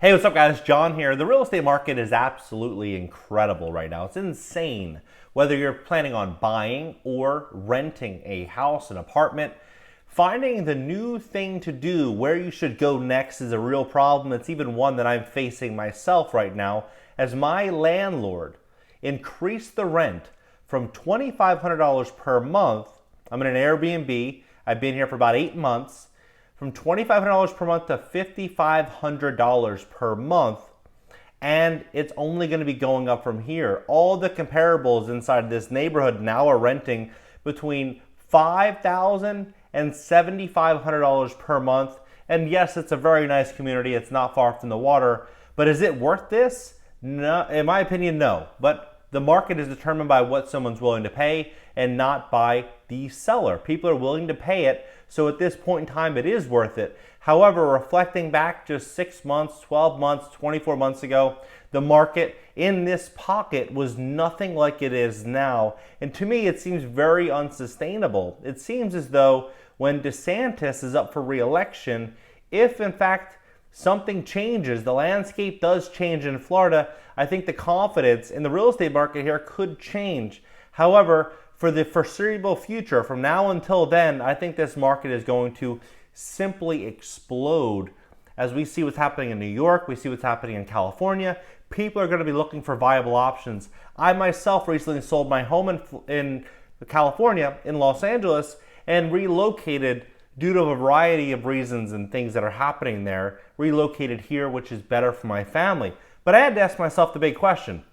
Hey, what's up guys? John here. The real estate market is absolutely incredible right now. It's insane. Whether you're planning on buying or renting a house, an apartment, finding the new thing to do, where you should go next is a real problem. It's even one that I'm facing myself right now as my landlord increased the rent from $2,500 per month. I'm in an Airbnb. I've been here for about 8 months. From $2,500 per month to $5,500 per month, and it's only going to be going up from here. All the comparables inside this neighborhood now are renting between $5,000 and $7,500 per month. And yes, it's a very nice community. It's not far from the water, but is it worth this? No, in my opinion, no. But the market is determined by what someone's willing to pay and not by the seller. People are willing to pay it, so at this point in time, it is worth it. However, reflecting back just 6 months, 12 months, 24 months ago, the market in this pocket was nothing like it is now. And to me, it seems very unsustainable. It seems as though when DeSantis is up for re-election, if in fact something changes, the landscape does change in Florida, I think the confidence in the real estate market here could change. However, for the foreseeable future, from now until then, I think this market is going to simply explode. As we see what's happening in New York, we see what's happening in California, people are going to be looking for viable options. I myself recently sold my home in California, in Los Angeles, and relocated due to a variety of reasons and things that are happening there, relocated here, which is better for my family. But I had to ask myself the big question: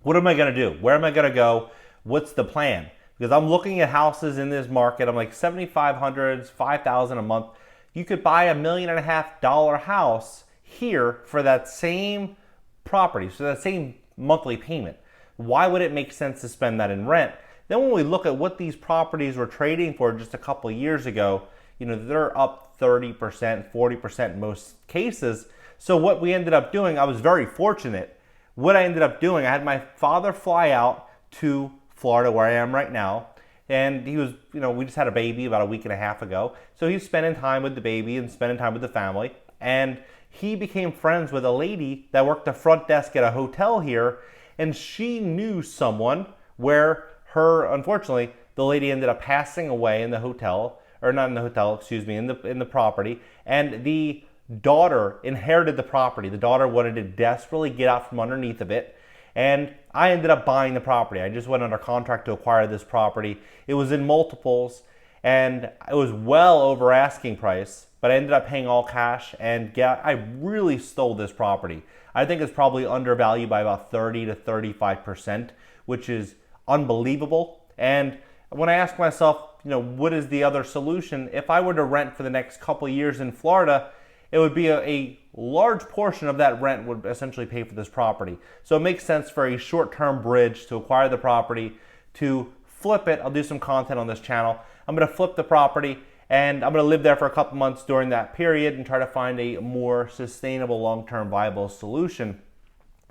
what am I going to do? Where am I going to go? What's the plan? Because I'm looking at houses in this market. I'm like $7,500, $5,000 a month. You could buy $1.5 million house here for that same property, so that same monthly payment. Why would it make sense to spend that in rent? Then when we look at what these properties were trading for just a couple of years ago, they're up 30%, 40% in most cases. So what we ended up doing, I was very fortunate. What I ended up doing, I had my father fly out to Florida, where I am right now, and he was, we just had a baby about a week and a half ago, so he's spending time with the baby and spending time with the family, and he became friends with a lady that worked the front desk at a hotel here, and she knew someone where unfortunately, the lady ended up passing away in the hotel, or not in the hotel, excuse me, in the property, and the daughter inherited the property. The daughter wanted to desperately get out from underneath of it, and I ended up buying the property. I just went under contract to acquire this property. It was in multiples, and it was well over asking price, but I ended up paying all cash, and I really stole this property. I think it's probably undervalued by about 30 to 35%, which is unbelievable. And when I ask myself, what is the other solution? If I were to rent for the next couple of years in Florida, it would be a large portion of that rent would essentially pay for this property. So it makes sense for a short-term bridge to acquire the property, to flip it. I'll do some content on this channel. I'm going to flip the property, and I'm going to live there for a couple months during that period and try to find a more sustainable, long-term viable solution.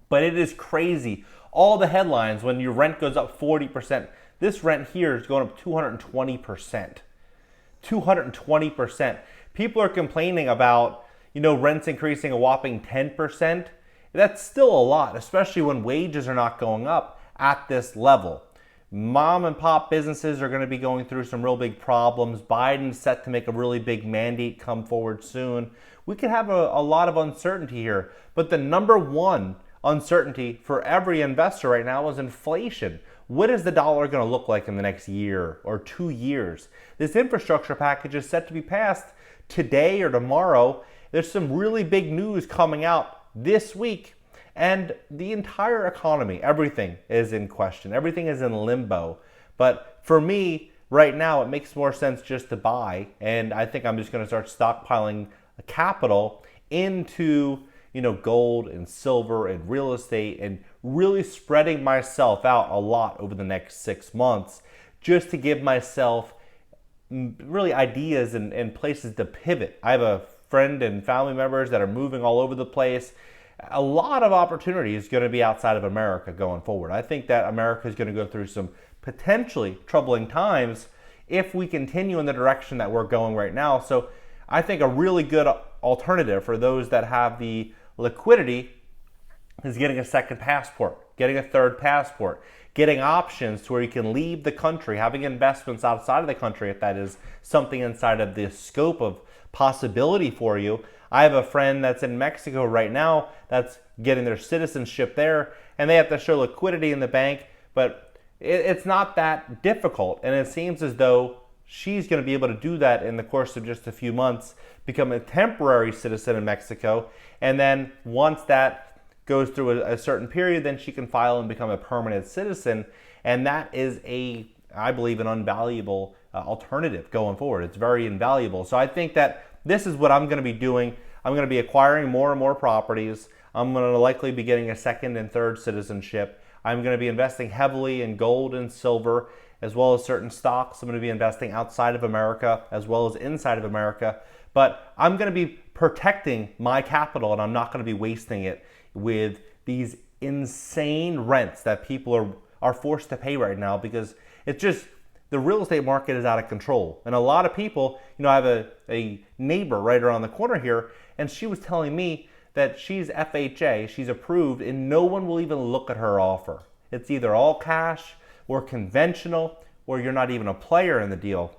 But it is crazy. All the headlines, when your rent goes up 40%, this rent here is going up 220%. 220%. People are complaining about rents increasing a whopping 10%. That's still a lot, especially when wages are not going up at this level. Mom and pop businesses are going to be going through some real big problems. Biden's set to make a really big mandate come forward soon. We could have a lot of uncertainty here, but the number one uncertainty for every investor right now is inflation. What is the dollar going to look like in the next year or 2 years? This infrastructure package is set to be passed today or tomorrow. There's some really big news coming out this week, and the entire economy, everything is in question. Everything is in limbo. But for me, right now, it makes more sense just to buy, and I think I'm just going to start stockpiling capital into gold and silver and real estate, and really spreading myself out a lot over the next 6 months, just to give myself really ideas and places to pivot. I have a friend and family members that are moving all over the place. A lot of opportunity is going to be outside of America going forward. I think that America is going to go through some potentially troubling times if we continue in the direction that we're going right now. So I think a really good alternative for those that have the liquidity is getting a second passport, getting a third passport, getting options to where you can leave the country, having investments outside of the country if that is something inside of the scope of possibility for you. I have a friend that's in Mexico right now that's getting their citizenship there, and they have to show liquidity in the bank, but it's not that difficult. And it seems as though she's going to be able to do that in the course of just a few months, become a temporary citizen in Mexico, and then once that goes through a certain period, then she can file and become a permanent citizen. And that is I believe, an invaluable alternative going forward. It's very invaluable. So I think that this is what I'm going to be doing. I'm going to be acquiring more and more properties. I'm going to likely be getting a second and third citizenship. I'm going to be investing heavily in gold and silver, as well as certain stocks. I'm going to be investing outside of America as well as inside of America. But I'm going to be protecting my capital, and I'm not going to be wasting it with these insane rents that people are forced to pay right now, because it's just, the real estate market is out of control. And a lot of people, I have a neighbor right around the corner here, and she was telling me that she's FHA, she's approved, and no one will even look at her offer. It's either all cash or conventional, or you're not even a player in the deal.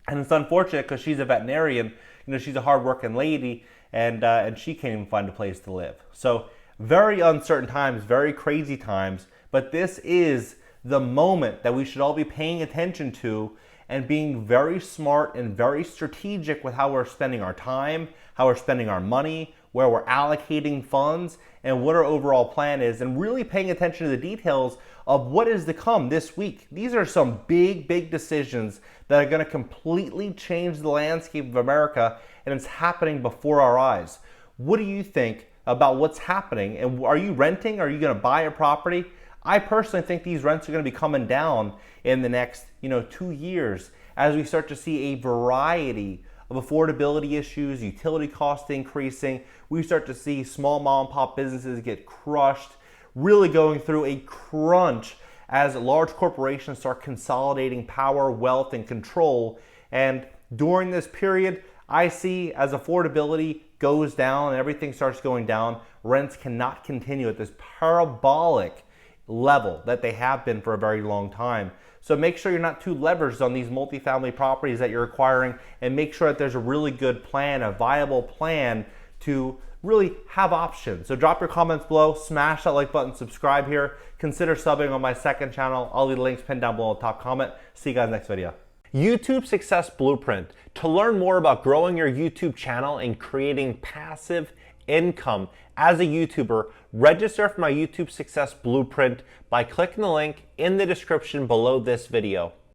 And it's unfortunate because she's a veterinarian, she's a hardworking lady, and she can't even find a place to live. So very uncertain times, very crazy times, but this is the moment that we should all be paying attention to and being very smart and very strategic with how we're spending our time, how we're spending our money, where we're allocating funds, and what our overall plan is, and really paying attention to the details of what is to come this week. These are some big, big decisions that are going to completely change the landscape of America, and it's happening before our eyes. What do you think about what's happening? And are you renting? Are you going to buy a property? I personally think these rents are going to be coming down in the next 2 years as we start to see a variety of affordability issues, utility costs increasing. We start to see small mom and pop businesses get crushed, really going through a crunch as large corporations start consolidating power, wealth, and control. And during this period, I see as affordability goes down and everything starts going down, rents cannot continue at this parabolic level that they have been for a very long time. So make sure you're not too leveraged on these multifamily properties that you're acquiring, and make sure that there's a really good plan, a viable plan to really have options. So drop your comments below, smash that like button, subscribe here, consider subbing on my second channel. I'll leave the links pinned down below in the top comment. See you guys next video. YouTube Success Blueprint. To learn more about growing your YouTube channel and creating passive income as a YouTuber, register for my YouTube Success Blueprint by clicking the link in the description below this video.